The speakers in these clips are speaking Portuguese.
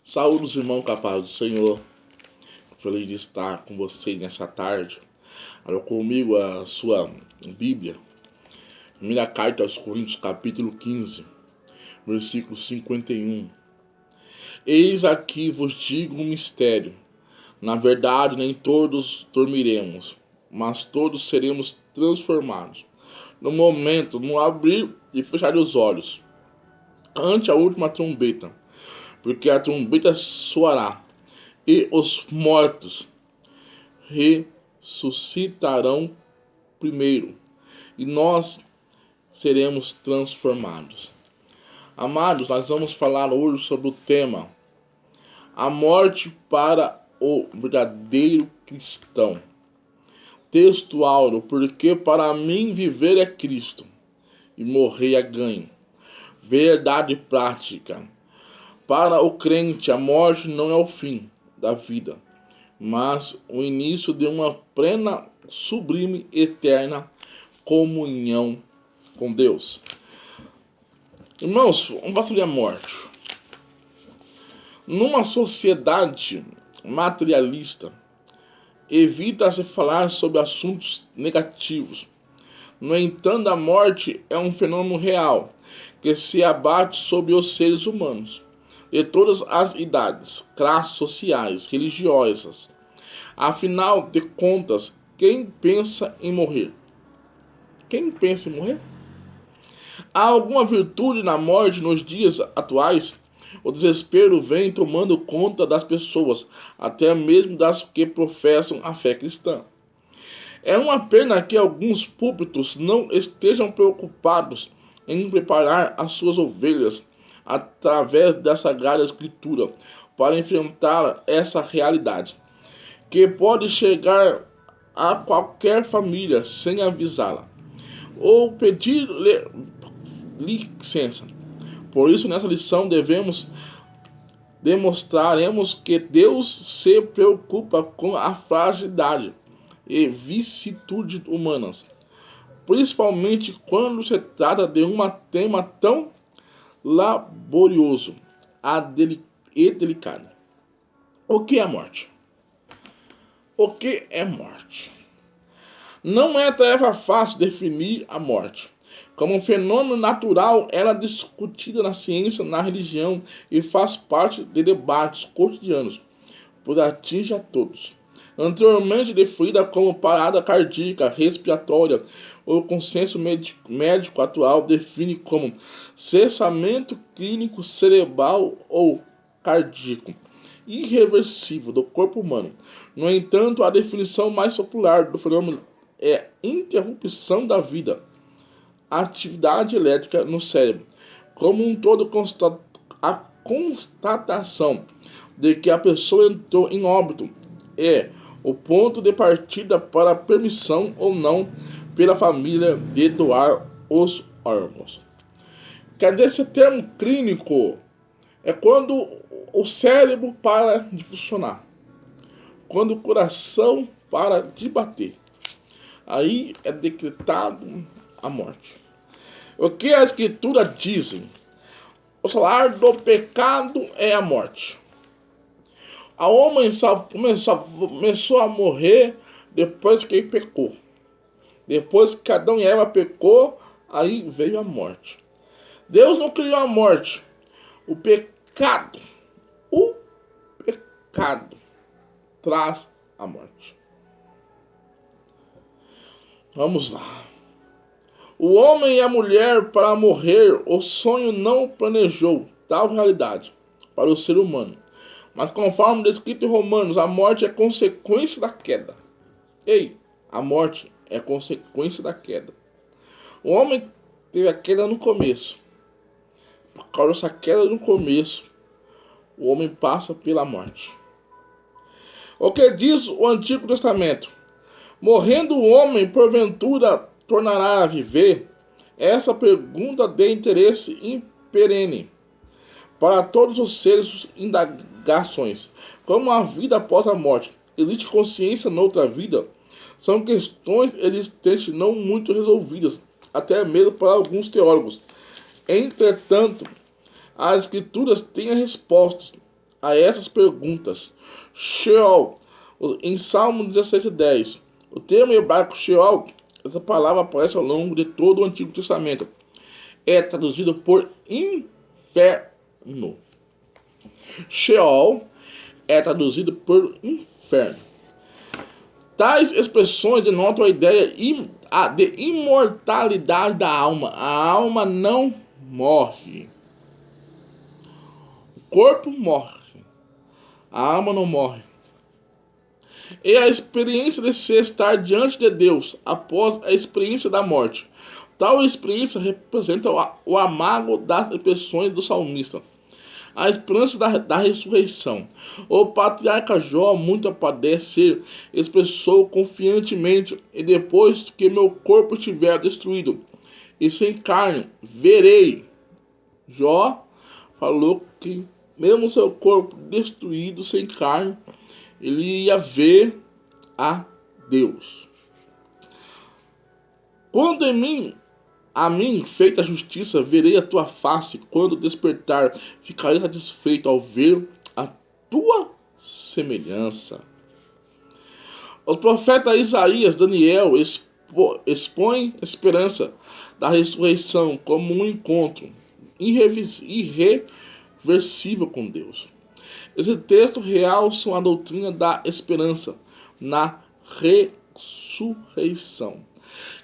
Saúde, os irmãos capazes do Senhor. Feliz de estar com vocês nessa tarde. Abra comigo a sua Bíblia. Primeira carta aos Coríntios, capítulo 15, versículo 51. Eis aqui vos digo um mistério. Na verdade, nem todos dormiremos, mas todos seremos transformados. No momento, no abrir e fechar os olhos, ante a última trombeta, porque a trombeta soará, e os mortos ressuscitarão primeiro, e nós seremos transformados. Amados, nós vamos falar hoje sobre o tema a morte para o verdadeiro cristão. Texto áureo, porque para mim viver é Cristo e morrer é ganho. Verdade prática. Para o crente, a morte não é o fim da vida, mas o início de uma plena, sublime, eterna comunhão com Deus. Irmãos, vamos falar sobre a morte. Numa sociedade materialista, evita-se falar sobre assuntos negativos. No entanto, a morte é um fenômeno real que se abate sobre os seres humanos de todas as idades, classes sociais, religiosas. Afinal de contas, quem pensa em morrer? Quem pensa em morrer? Há alguma virtude na morte nos dias atuais? O desespero vem tomando conta das pessoas, até mesmo das que professam a fé cristã. É uma pena que alguns púlpitos não estejam preocupados em preparar as suas ovelhas através da Sagrada Escritura para enfrentar essa realidade, que pode chegar a qualquer família sem avisá-la ou pedir licença. Por isso, nessa lição, demonstraremos que Deus se preocupa com a fragilidade e vicissitudes humanas, principalmente quando se trata de um tema tão laborioso e delicado. O que é morte? O que é morte? Não é tarefa fácil definir a morte. Como um fenômeno natural, ela é discutida na ciência, na religião e faz parte de debates cotidianos, pois atinge a todos. Anteriormente definida como parada cardíaca respiratória, o consenso médico atual define como cessamento clínico cerebral ou cardíaco irreversível do corpo humano. No entanto, a definição mais popular do fenômeno é interrupção da vida, atividade elétrica no cérebro. Como um todo, a constatação de que a pessoa entrou em óbito é o ponto de partida para a permissão ou não pela família de doar os órgãos. Quer dizer, esse termo clínico é quando o cérebro para de funcionar, quando o coração para de bater. Aí é decretado a morte. O que a Escritura diz? O salário do pecado é a morte. A homem só começou a morrer depois que ele pecou. Depois que Adão e Eva pecou, aí veio a morte. Deus não criou a morte. O pecado traz a morte. Vamos lá. O homem e a mulher para morrer, o sonho não planejou tal realidade para o ser humano. Mas conforme descrito em Romanos, a morte é consequência da queda. A morte é consequência da queda. O homem teve a queda no começo. Por causa dessa queda no começo, o homem passa pela morte. O que diz o Antigo Testamento? Morrendo o homem, porventura tornará a viver? Essa pergunta de interesse perene para todos os seres indagações. Como a vida após a morte? Existe consciência noutra vida? São questões existentes não muito resolvidas, até mesmo para alguns teólogos. Entretanto, as Escrituras têm as respostas. a essas perguntas. Sheol, em Salmo 16:10. O termo hebraico Sheol, essa palavra aparece ao longo de todo o Antigo Testamento. É traduzido por inferno. Sheol é traduzido por inferno. Tais expressões denotam a ideia de imortalidade da alma. A alma não morre. O corpo morre. A alma não morre. É a experiência de se estar diante de Deus após a experiência da morte. Tal experiência representa o amargo das expressões do salmista. A esperança da ressurreição. O patriarca Jó, muito a padecer, expressou confiantemente: e depois que meu corpo estiver destruído e sem carne, verei. Jó falou que mesmo seu corpo destruído, sem carne, ele ia ver a Deus. Quando a mim feita a justiça, verei a tua face. Quando despertar, ficarei satisfeito ao ver a tua semelhança. Os profetas Isaías, Daniel expõem a esperança da ressurreição como um encontro irreversível com Deus. Esse texto realça a doutrina da esperança na ressurreição.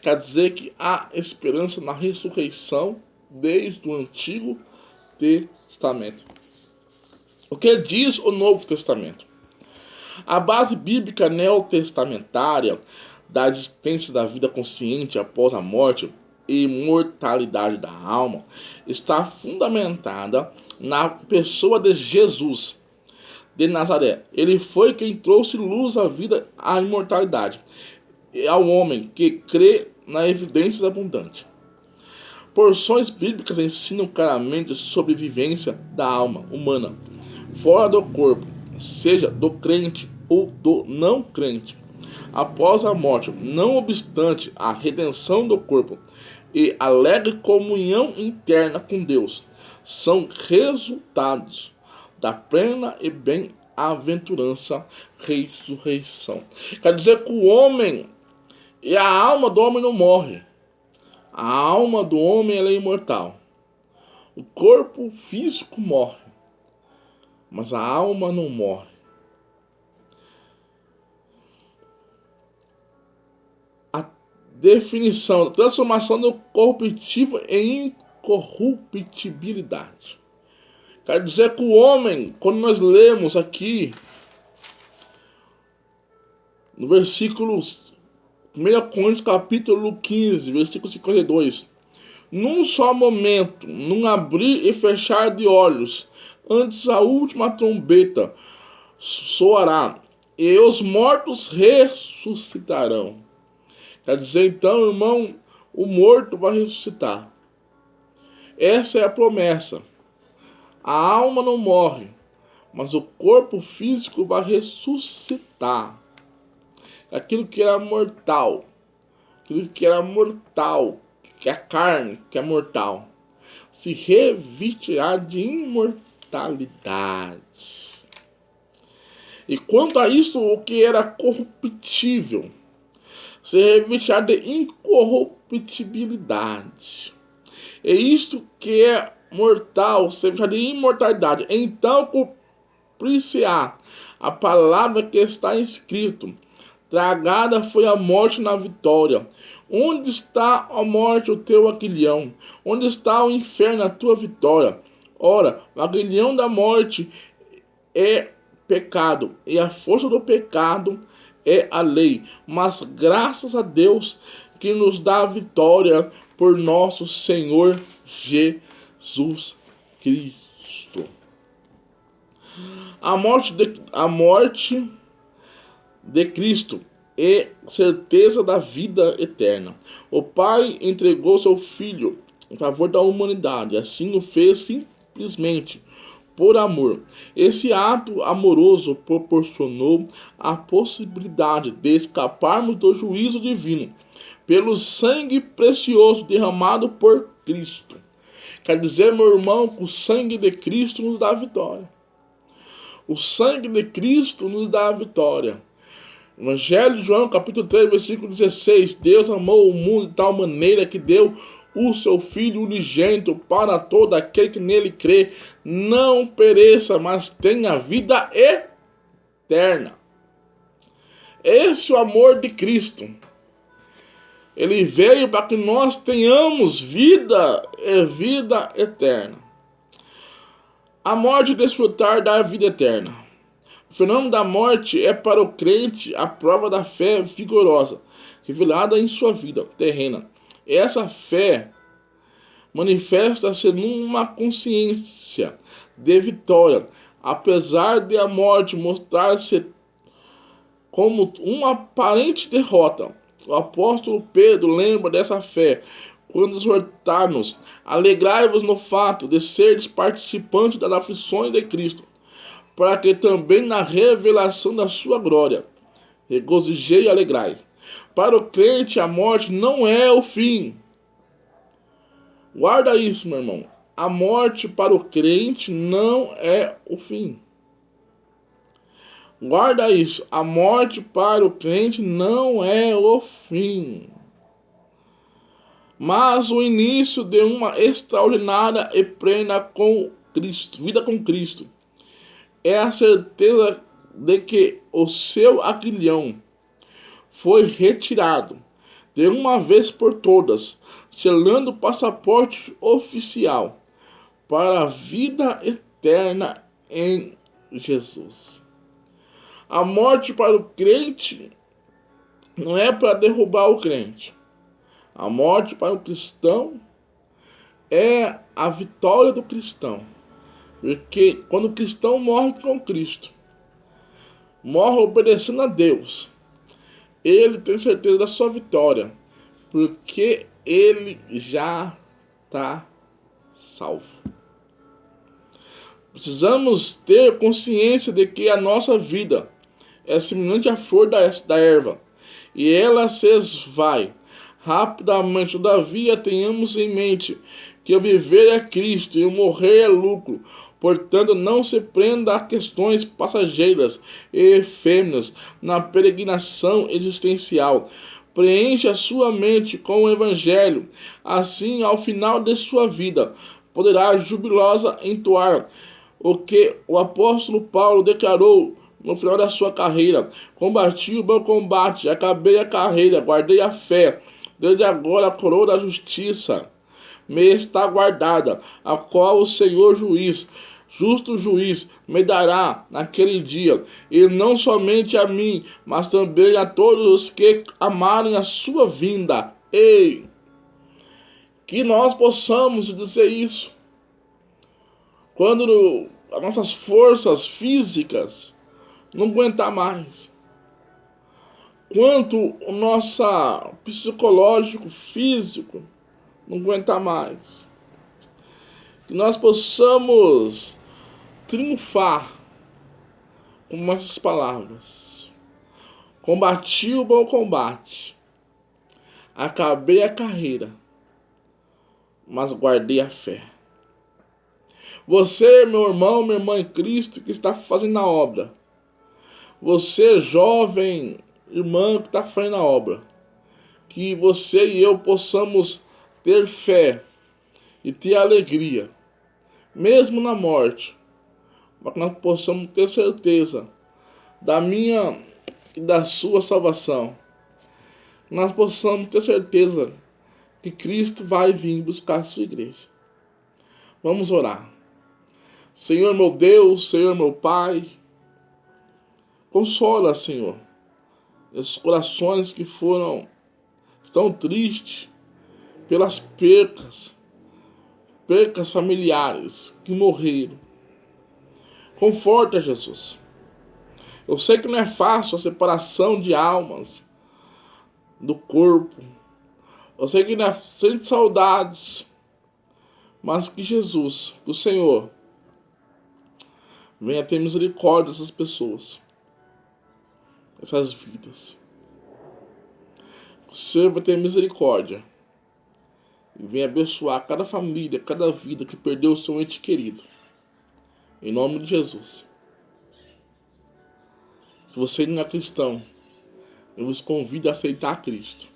Quer dizer que há esperança na ressurreição desde o Antigo Testamento. O que diz o Novo Testamento? A base bíblica neotestamentária da existência da vida consciente após a morte e imortalidade da alma está fundamentada na pessoa de Jesus de Nazaré. Ele foi quem trouxe luz à vida, à imortalidade, ao homem que crê na evidência abundante. Porções bíblicas ensinam claramente sobre a vivência da alma humana fora do corpo, seja do crente ou do não crente, após a morte, não obstante a redenção do corpo e alegre comunhão interna com Deus, são resultados da plena e bem-aventurança ressurreição. Quer dizer que o homem e a alma do homem não morre. A alma do homem ela é imortal. O corpo físico morre, mas a alma não morre. A definição da transformação do corruptível em incorruptibilidade. Quer dizer que o homem, quando nós lemos aqui no versículo 1 Coríntios capítulo 15, versículo 52, num só momento, num abrir e fechar de olhos, antes a última trombeta soará, e os mortos ressuscitarão. Quer dizer, então, irmão, o morto vai ressuscitar. Essa é a promessa. A alma não morre, mas o corpo físico vai ressuscitar. Aquilo que era mortal, que é a carne, que é mortal, se revestirá de imortalidade. E quanto a isso, o que era corruptível, se revestirá de incorruptibilidade. E isto que é mortal, se revestirá de imortalidade. Então cumprir-se-á a palavra que está escrito: tragada foi a morte na vitória. Onde está, a morte, o teu aguilhão? Onde está o inferno, a tua vitória? Ora, o aguilhão da morte é pecado, e a força do pecado é a lei. Mas graças a Deus que nos dá a vitória por nosso Senhor Jesus Cristo. A morte de Cristo é certeza da vida eterna. O Pai entregou seu Filho em favor da humanidade. Assim o fez simplesmente por amor. Esse ato amoroso proporcionou a possibilidade de escaparmos do juízo divino pelo sangue precioso derramado por Cristo. Quer dizer, meu irmão, que o sangue de Cristo nos dá vitória. O sangue de Cristo nos dá a vitória. Evangelho de João, capítulo 3, versículo 16. Deus amou o mundo de tal maneira que deu o seu Filho unigênito para todo aquele que nele crê, não pereça, mas tenha vida eterna. Esse é o amor de Cristo. Ele veio para que nós tenhamos vida e vida eterna. A morte desfrutar da vida eterna. O fenômeno da morte é para o crente a prova da fé vigorosa, revelada em sua vida terrena. Essa fé manifesta-se numa consciência de vitória, apesar de a morte mostrar-se como uma aparente derrota. O apóstolo Pedro lembra dessa fé quando exortar-nos: alegrai-vos no fato de seres participantes das aflições de Cristo, para que também na revelação da sua glória regozijei e alegrai. Para o crente, a morte não é o fim. Guarda isso, meu irmão. A morte para o crente não é o fim. Guarda isso. A morte para o crente não é o fim, mas o início de uma extraordinária e plena com Cristo, vida com Cristo. É a certeza de que o seu aguilhão foi retirado de uma vez por todas, selando o passaporte oficial para a vida eterna em Jesus. A morte para o crente não é para derrubar o crente. A morte para o cristão é a vitória do cristão. Porque quando o cristão morre com Cristo, morre obedecendo a Deus, ele tem certeza da sua vitória, porque ele já está salvo. Precisamos ter consciência de que a nossa vida é semelhante à flor da erva, e ela se esvai rapidamente. Todavia, tenhamos em mente que o viver é Cristo e o morrer é lucro. Portanto, não se prenda a questões passageiras e efêmeras na peregrinação existencial. Preencha sua mente com o Evangelho. Assim, ao final de sua vida, poderá jubilosa entoar o que o apóstolo Paulo declarou no final da sua carreira: combati o bom combate, acabei a carreira, guardei a fé. Desde agora a coroa da justiça me está guardada, a qual o Senhor justo juiz, me dará naquele dia, e não somente a mim, mas também a todos os que amarem a sua vinda. Ei, que nós possamos dizer isso quando as nossas forças físicas não aguentar mais, quanto o nosso psicológico, físico não aguentar mais, que nós possamos triunfar com essas palavras: combati o bom combate, acabei a carreira, mas guardei a fé. Você, meu irmão, minha irmã em Cristo, que está fazendo a obra, você, jovem irmã que está fazendo a obra, que você e eu possamos ter fé e ter alegria, mesmo na morte, para que nós possamos ter certeza da minha e da sua salvação. Que nós possamos ter certeza que Cristo vai vir buscar a sua igreja. Vamos orar. Senhor meu Deus, Senhor meu Pai, consola, Senhor, esses corações que estão tristes pelas percas familiares que morreram. Conforta, Jesus. Eu sei que não é fácil a separação de almas do corpo. Eu sei que não sente saudades, mas que Jesus, o Senhor, venha ter misericórdia dessas pessoas, dessas vidas. O Senhor vai ter misericórdia e venha abençoar cada família, cada vida que perdeu o seu ente querido. Em nome de Jesus. Se você não é cristão, eu vos convido a aceitar Cristo.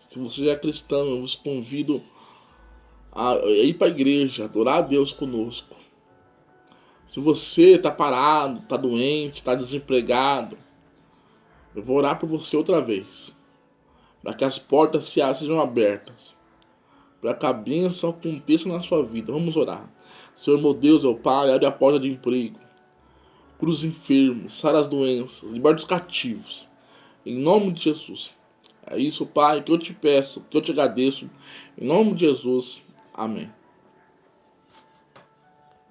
Se você já é cristão, eu vos convido a ir para a igreja, adorar a Deus conosco. Se você está parado, está doente, está desempregado, eu vou orar por você outra vez, para que as portas sejam abertas, para que a bênção aconteça na sua vida. Vamos orar. Senhor meu Deus, meu Pai, abre a porta de emprego, cura os enfermos, sara as doenças, liberta os cativos. Em nome de Jesus. É isso, Pai, que eu te peço, que eu te agradeço. Em nome de Jesus. Amém.